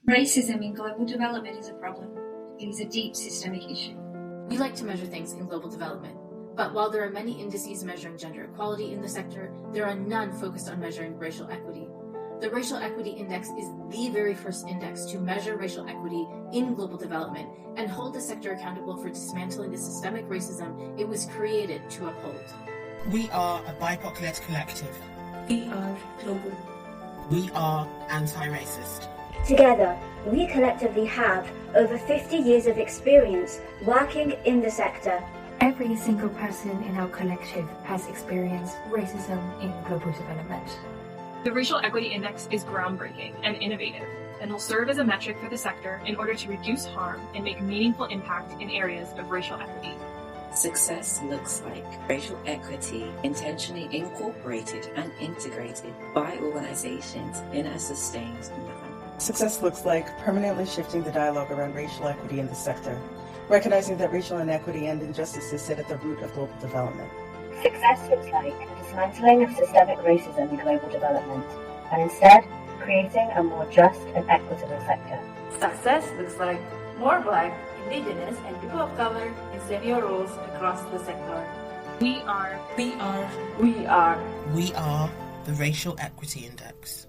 Racism in global development is a problem. It is a deep systemic issue. We like to measure things in global development, but while there are many indices measuring gender equality in the sector, there are none focused on measuring racial equity. The Racial Equity Index is the very first index to measure racial equity in global development and hold the sector accountable for dismantling the systemic racism it was created to uphold. We are a BIPOC-led collective. We are global. We are anti-racist. Together, we collectively have over 50 years of experience working in the sector. Every single person in our collective has experienced racism in global development. The Racial Equity Index is groundbreaking and innovative and will serve as a metric for the sector in order to reduce harm and make meaningful impact in areas of racial equity. Success looks like racial equity intentionally incorporated and integrated by organizations in a sustained manner. Success looks like permanently shifting the dialogue around racial equity in the sector, recognizing that racial inequity and injustices sit at the root of global development. Success looks like dismantling of systemic racism in global development, and instead creating a more just and equitable sector. Success looks like more Black, Indigenous, and people of color in senior roles across the sector. We are the Racial Equity Index.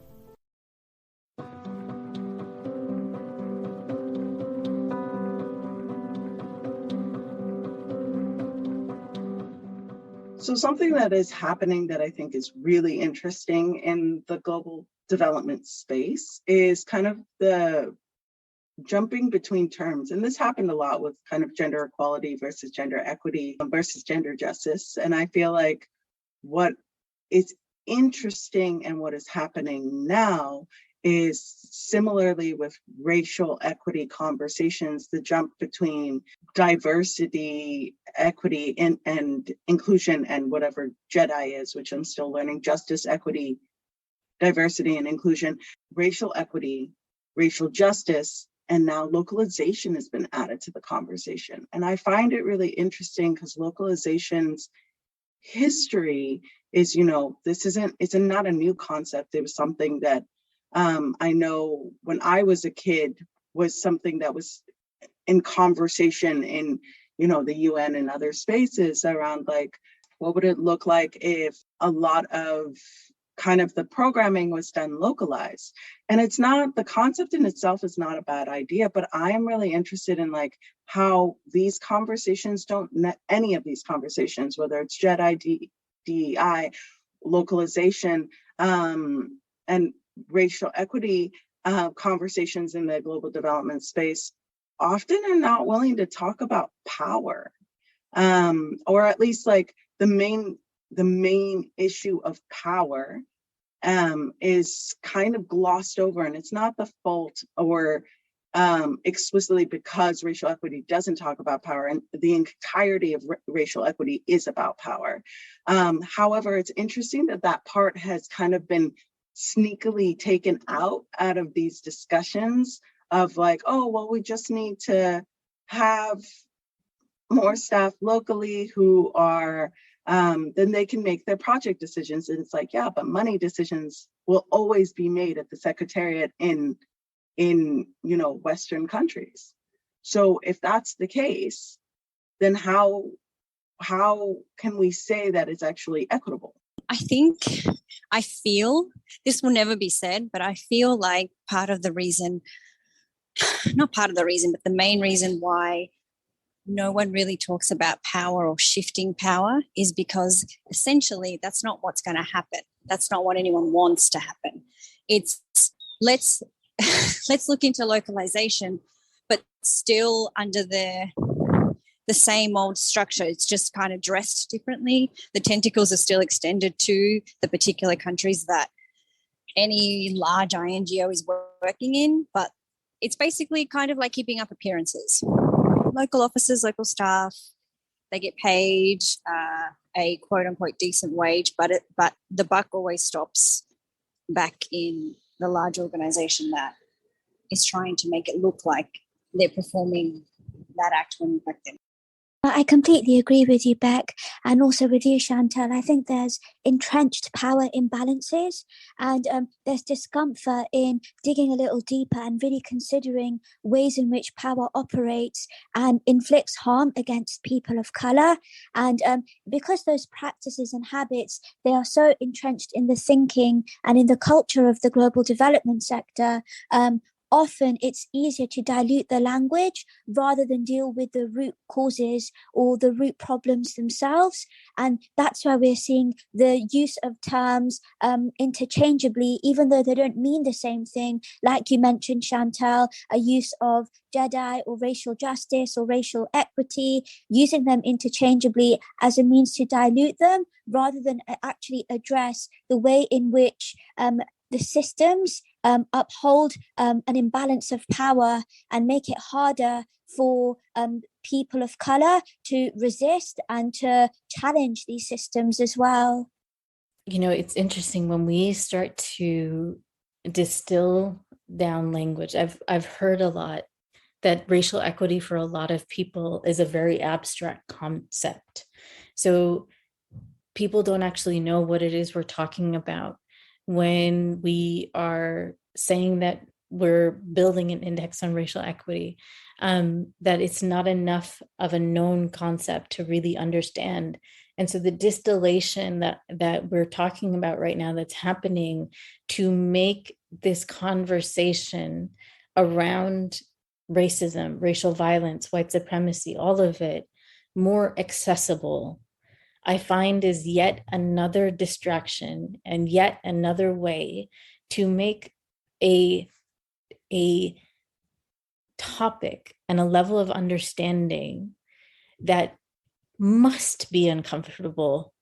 So something that is happening that I think is really interesting in the global development space is kind of the jumping between terms. And this happened a lot with kind of gender equality versus gender equity versus gender justice. And I feel like what is interesting and what is happening now is similarly with racial equity conversations, the jump between diversity, equity, and inclusion, and whatever JEDI is, which I'm still learning, justice, equity, diversity, and inclusion, racial equity, racial justice, and now localization has been added to the conversation. And I find it really interesting because localization's history is, it's not a new concept. It was something that I know when I was a kid was something that was in conversation in, the UN and other spaces around like, what would it look like if a lot of kind of the programming was done localized? And it's not, the concept in itself is not a bad idea, but I am really interested in like how these conversations any of these conversations, whether it's JEDI, DEI, localization, and racial equity conversations in the global development space often are not willing to talk about power, or at least like the main issue of power is kind of glossed over. And it's not the fault or explicitly because racial equity doesn't talk about power, and the entirety of racial equity is about power. However, it's interesting that part has kind of been sneakily taken out of these discussions of like, oh, well, we just need to have more staff locally who are, then they can make their project decisions. And it's like, yeah, but money decisions will always be made at the Secretariat in Western countries. So if that's the case, then how can we say that it's actually equitable? I feel, this will never be said, but I feel like not part of the reason, but the main reason why no one really talks about power or shifting power is because essentially that's not what's going to happen. That's not what anyone wants to happen. It's let's look into localization, but still under the same old structure. It's just kind of dressed differently. The tentacles are still extended to the particular countries that any large INGO is working in, but it's basically kind of like keeping up appearances. Local officers, local staff, they get paid a quote unquote decent wage, but the buck always stops back in the large organization that is trying to make it look like they're performing that act when in fact they're not. I completely agree with you, Beck, and also with you, Chantal. I think there's entrenched power imbalances, and there's discomfort in digging a little deeper and really considering ways in which power operates and inflicts harm against people of colour. And because those practices and habits, they are so entrenched in the thinking and in the culture of the global development sector, often it's easier to dilute the language rather than deal with the root causes or the root problems themselves. And that's why we're seeing the use of terms interchangeably, even though they don't mean the same thing. Like you mentioned, Chantal, a use of Jedi or racial justice or racial equity, using them interchangeably as a means to dilute them rather than actually address the way in which the systems uphold an imbalance of power and make it harder for people of colour to resist and to challenge these systems as well. You know, it's interesting when we start to distill down language. I've heard a lot that racial equity for a lot of people is a very abstract concept. So people don't actually know what it is we're talking about when we are saying that we're building an index on racial equity, that it's not enough of a known concept to really understand. And so the distillation that we're talking about right now that's happening to make this conversation around racism, racial violence, white supremacy, all of it more accessible, I find is yet another distraction and yet another way to make a topic and a level of understanding that must be uncomfortable.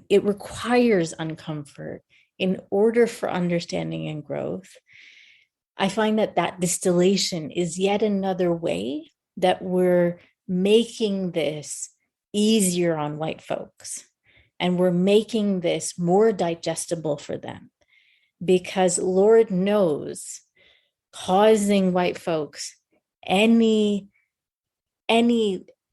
It requires uncomfort in order for understanding and growth. I find that distillation is yet another way that we're making this easier on white folks, and we're making this more digestible for them, because Lord knows causing white folks any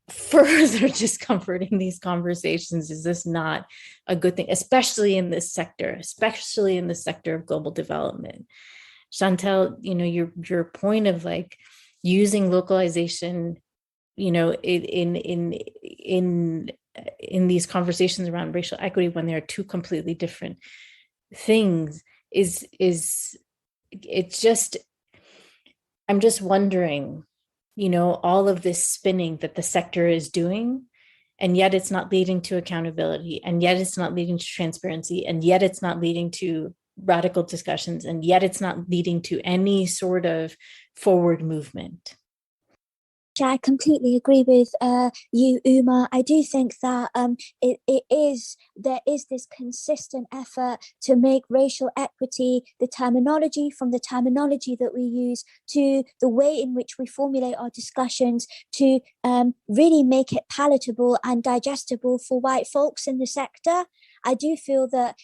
further discomfort in these conversations is just not a good thing, especially in this sector, especially in the sector of global development. Chantal, you know, your point of like using localization, you know, in these conversations around racial equity when there are two completely different things is it's just, I'm just wondering, you know, all of this spinning that the sector is doing, and yet it's not leading to accountability, and yet it's not leading to transparency, and yet it's not leading to radical discussions, and yet it's not leading to any sort of forward movement. I completely agree with you, Uma. I do think that there is this consistent effort to make racial equity, the terminology, from the terminology that we use to the way in which we formulate our discussions, to really make it palatable and digestible for white folks in the sector. I do feel that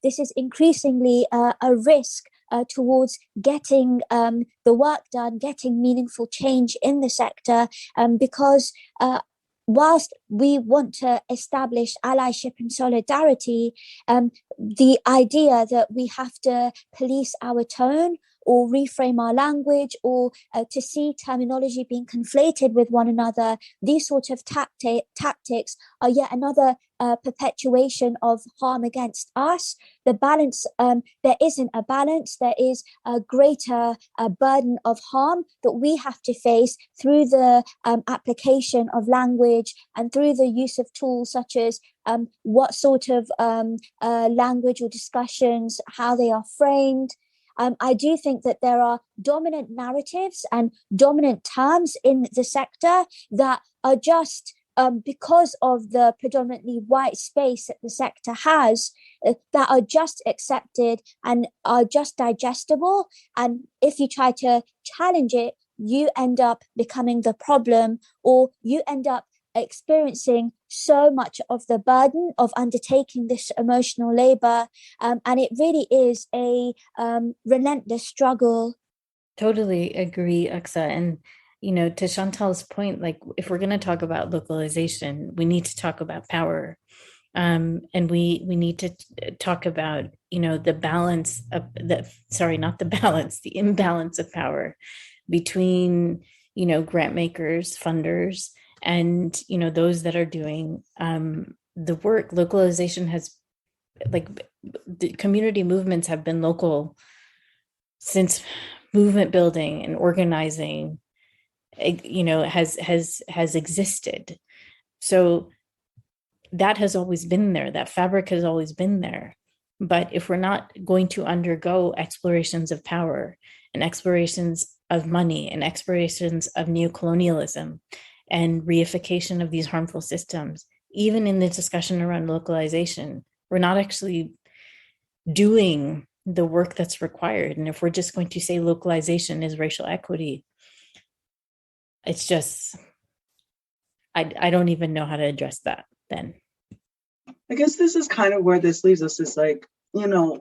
this is increasingly a risk towards getting the work done, getting meaningful change in the sector, because whilst we want to establish allyship and solidarity, the idea that we have to police our tone or reframe our language or to see terminology being conflated with one another, these sort of tactics are yet another perpetuation of harm against us. The balance, there isn't a balance, there is a greater burden of harm that we have to face through the application of language and through the use of tools such as what sort of language or discussions, how they are framed. I do think that there are dominant narratives and dominant terms in the sector that are just because of the predominantly white space that the sector has, that are just accepted and are just digestible. And if you try to challenge it, you end up becoming the problem, or you end up experiencing so much of the burden of undertaking this emotional labor. And it really is a relentless struggle. Totally agree, Aksa. to Chantal's point, like if we're going to talk about localization, we need to talk about power. And we need to talk about, the balance of not the balance, the imbalance of power between, grant makers, funders, and, those that are doing the work. Localization has, like, the community movements have been local since movement building and organizing, has existed. So that has always been there. That fabric has always been there. But if we're not going to undergo explorations of power and explorations of money and explorations of neocolonialism and reification of these harmful systems, even in the discussion around localization, we're not actually doing the work that's required. And if we're just going to say localization is racial equity, it's just, I don't even know how to address that then. I guess this is kind of where this leaves us, is like, to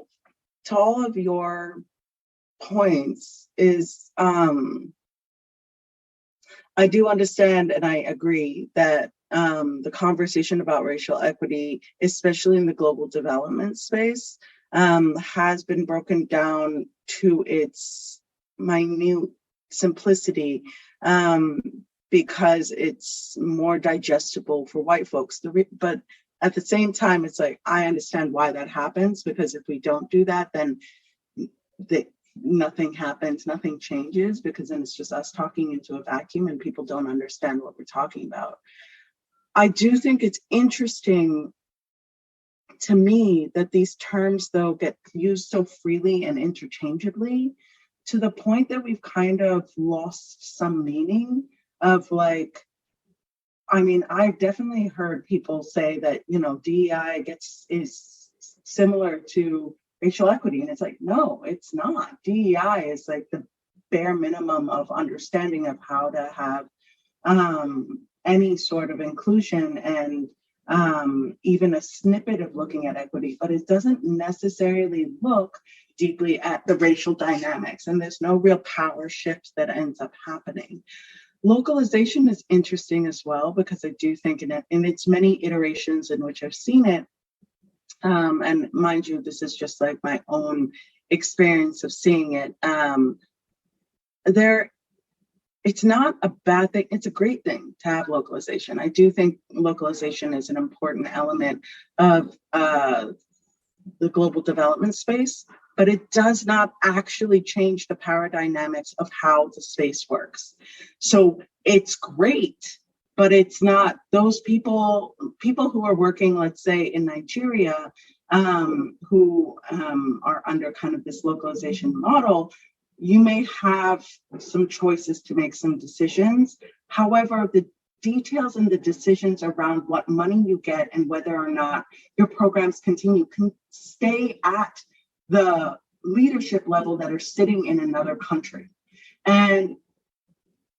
all of your points is, I do understand and I agree that the conversation about racial equity, especially in the global development space, has been broken down to its minute simplicity because it's more digestible for white folks. But at the same time, it's like, I understand why that happens, because if we don't do that, then nothing happens, nothing changes, because then it's just us talking into a vacuum and people don't understand what we're talking about. I do think it's interesting to me that these terms, though, get used so freely and interchangeably to the point that we've kind of lost some meaning of, like, I mean, I've definitely heard people say that, DEI is similar to racial equity. And it's like, no, it's not. DEI is like the bare minimum of understanding of how to have any sort of inclusion and even a snippet of looking at equity, but it doesn't necessarily look deeply at the racial dynamics. And there's no real power shift that ends up happening. Localization is interesting as well, because I do think in its many iterations in which I've seen it, and mind you, this is just like my own experience of seeing it, it's not a bad thing. It's a great thing to have localization. I do think localization is an important element of the global development space, but it does not actually change the power dynamics of how the space works. So it's great, but it's not those people who are working, let's say in Nigeria, who are under kind of this localization model. You may have some choices to make some decisions. However, the details and the decisions around what money you get and whether or not your programs continue can stay at the leadership level that are sitting in another country. And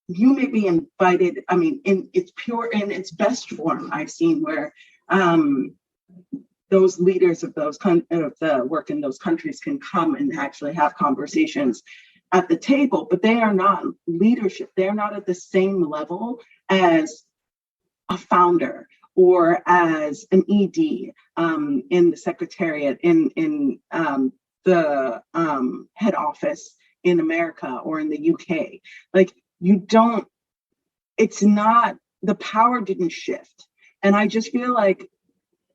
you may be invited, I mean, in its best form, I've seen where those leaders of the work in those countries can come and actually have conversations at the table, but they are not leadership. They're not at the same level as a founder or as an ED in the secretariat, in the head office in America or in the UK. Like, it's not, the power didn't shift. And I just feel like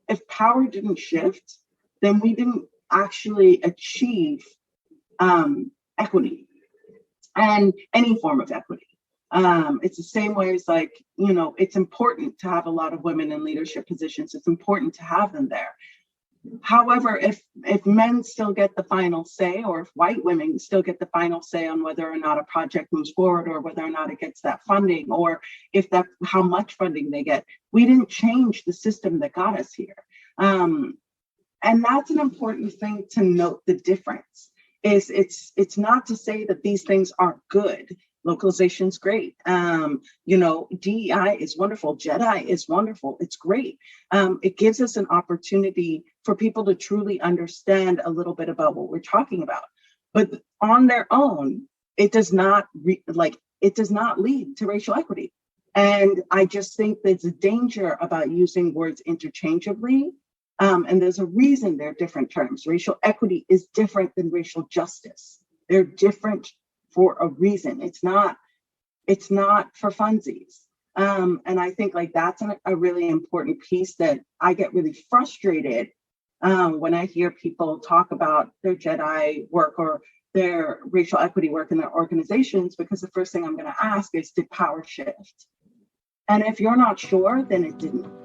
if power didn't shift, then we didn't actually achieve equity and any form of equity. It's the same way as, like, it's important to have a lot of women in leadership positions. It's important to have them there. However, if men still get the final say, or if white women still get the final say on whether or not a project moves forward, or whether or not it gets that funding, or how much funding they get, we didn't change the system that got us here. And that's an important thing to note. The difference is it's not to say that these things aren't good. Localization's great. DEI is wonderful. JEDI is wonderful. It's great. It gives us an opportunity for people to truly understand a little bit about what we're talking about. But on their own, it does not it does not lead to racial equity. And I just think there's a danger about using words interchangeably. And there's a reason they're different terms. Racial equity is different than racial justice. They're different for a reason. It's not for funsies. And I think like that's a really important piece that I get really frustrated when I hear people talk about their JEDI work or their racial equity work in their organizations, because the first thing I'm going to ask is, did power shift? And if you're not sure, then it didn't.